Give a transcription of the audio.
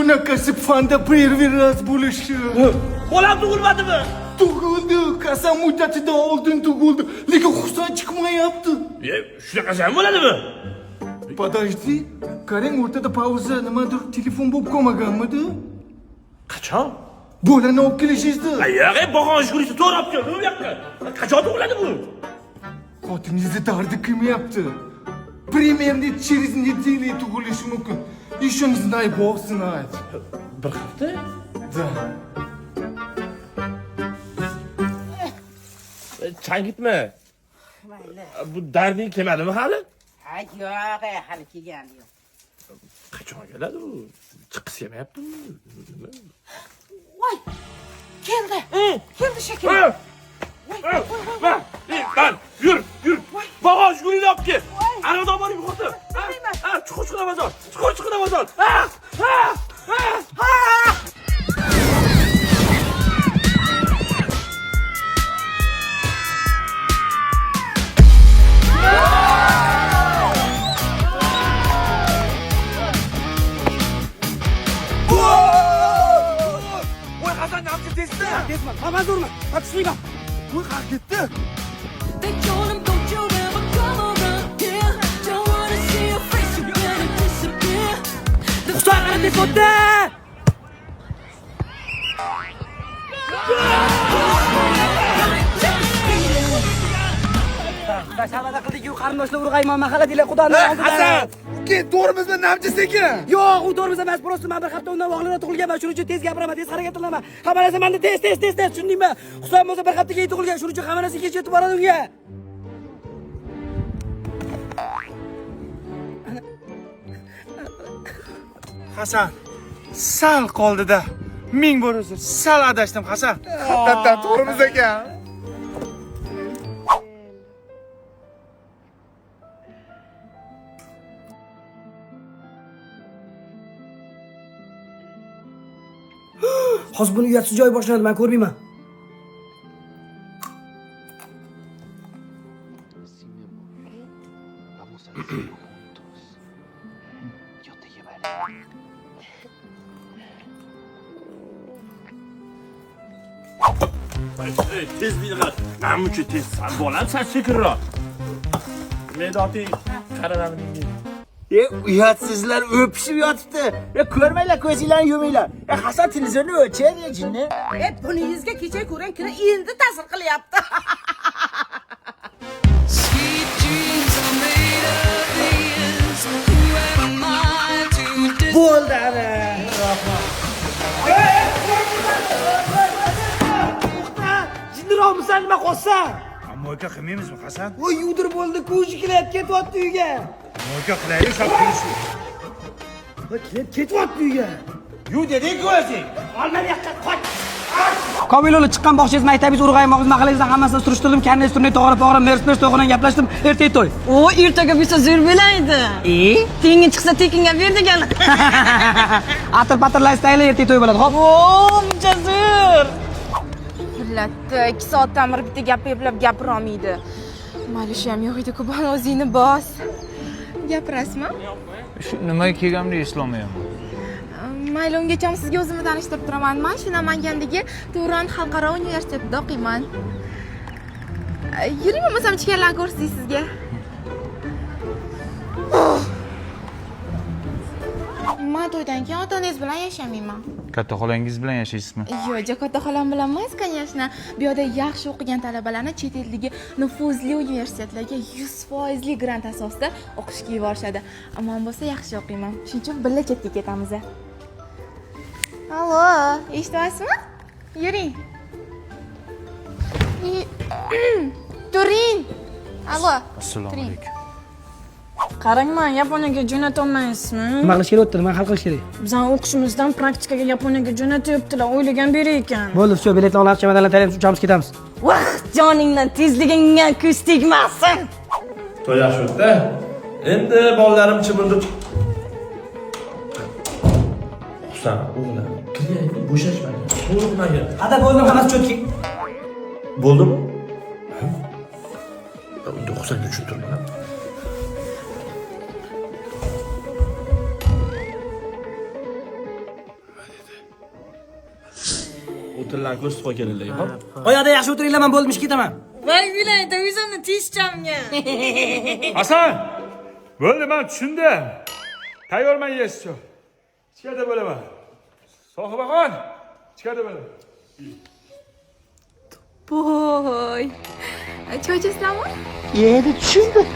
Bunaqasi fanda perveraz bo'lishi. Bolam tug'ilmadimi? Tug'ildi, qasam muddatidan oldin tug'ildi. Lekin Husan chiqmayapti. Shunaqasi ham bo'ladimi? Подожди, qarang o'rtada pauza, nimadir telefon bo'lib qolmaganmidi? Qachon? Bolani olib kelishizdi. Yo'q, bog'on shug'ulisi to'g'ri olib keldi bu yoqqa. Qachon tug'iladi bu? Xotiningizni dardi qilmayapti. Примерно через неделю tug'ilishi mumkin. Еще не знаю, Бог знает. Bir hafta? Да. Changitma. Mayli. Bu darding kelmadimi hali? Ha, yo'q, hali kelgani yo'q. Qachon keladi bu? Chiqis yemayaptimi? Voy! Keldi. Keldi shekilli. Lan, yur. Bog'on shug'ulini olib kel. Anadan borib yuqorda. Chuqur bozor. Chuqur bozor. Voy Hasan ne yaptın testi? Aman durma. Bak şuraya bak. Voy, qayerga ketdi? They told him, don't you ever come around here. Don't wanna see your face, you're gonna disappear. Usta kardeş otte. Shavada qildik-ku, qarindoshlar urg'ayman, mahalla deylar, Xudoning oldida. Hasan, uka, to'g'rimizmi namchisi ekan? Yo'q, u to'g'ri emas, просто men bir hafta undan o'g'lini tug'ilganman, shuning uchun tez gapiraman, tez harakat qilaman. Hamma narsa menda tez, tushundingmi? Husan bo'lsa bir haftaga tug'ilgan, shuning uchun hamma narsa kech yetib boradi unga. Hasan, sal qoldida. Ming bor uzr, sal adashdim Hasan. Haqiqatan to'g'rimiz ekan. Hozir buni uyatsiz joy boshlandi, men ko'rmayman. Tez bir qil. Namuncha tez. Bolam sen sekinroq. Medoting qaranamning. Uyatsizlar öpüşüp yotibdi. Ko'rmanglar, ko'zinglarni yuminglar. Hasan televizorni o'chirdi jinni. Buningizga kecha ko'rgan kuni endi ta'sir qilyapti. Sweet dreams are made of these. Who am I to Bo'ldi ana. Jinniroqmisan, nima qolsan? Mo'yka qilmaymizmi Hasan? Voy, yudir bo'ldi, ko'zi kelayapti, ketyapti uyga. Mo'yka qilaylik, shop qilishni. Voy, ketyapti uyga. Yu dedik-ku o'zing. Olma bu yoqqa, qoch. Komilo'li chiqqan bog'changiz, maktabingiz, urg'aymoqingiz, mahallangizdan hammasini surishtirdim. Karnez turni to'g'ri, Mercedes to'g'ridan gaplashdim. Ertaga to'y. O ertaga bo'lsa zo'r bo'laydi. Tengi chiqsa tekinga ber degan. Atir-patir laystaylar, ertaga to'y bo'ladi. Xo'p. O, muncha zo'r. Millatda 2 soatdan beri bitta gap eplab gapira olmaydi. Mayli, shu ham yo'q edi-ku, bana o'zingni bos. Gapirasizmi? Nimaga kelganimni eslolmayapman. Mayli, ungacha sizga o'zimni tanishtirib turaman. Men shu Namangandagi Turon xalqaro universitetida o'qiyman. Yuring, bo'lmasam ichkarilarni ko'rsatay sizga. Men to'ydan keyin ota-onangiz bilan yashamayman. Katta xolangiz bilan yashaysizmi? Yo'q, katta xolam bilan emas, конечно. Bu yerda yaxshi o'qigan talabalarni chet eldagi nufuzli universitetlarga 100% grant asosida o'qishga yuborishadi. Ammo bo'lsa yaxshi o'qiyman. Shuning uchun birga chetga ketamiz. Allo, eshityapsizmi? Yuring. Turing. Allo. Assalomu alaykum. Qarang, men Yaponiyaga jo'natolmaysizmi? Nima qilish kerak o'tdi? Nima hal qilish kerak? Bizning o'qishimizdan praktikaga Yaponiyaga jo'natyaptilar. O'ylagan beri ekan. Bo'ldi, shu biletni olib chamadonlarni tayyorlab uchamiz ketamiz. Voh, joningdan tezligingga ko'z tegmasin. To'y yaxshi o'tdi. Endi bolalarim chimirdi. Husan, o'g'lim, kiring, bo'shashmang. Qo'rqmagin. Ada bo'ldi, hammasi cho'tki. Bo'ldimi? Unda Husanga tushuntirman. tillarni ko'rsatib qo'yganlar, hop. Oyoqda yaxshi o'tiringlar, men bo'ldim, ishga ketaman. Voy Vilayda, o'zimni tishchamga. Hasan! Bo'ldi, men tushundim. Tayyorman yesichi. Ichkarida bo'laman. Sohibaxon, ichkarida bo'laman. Voy. Choy ichasizlarmi? Endi tushundim.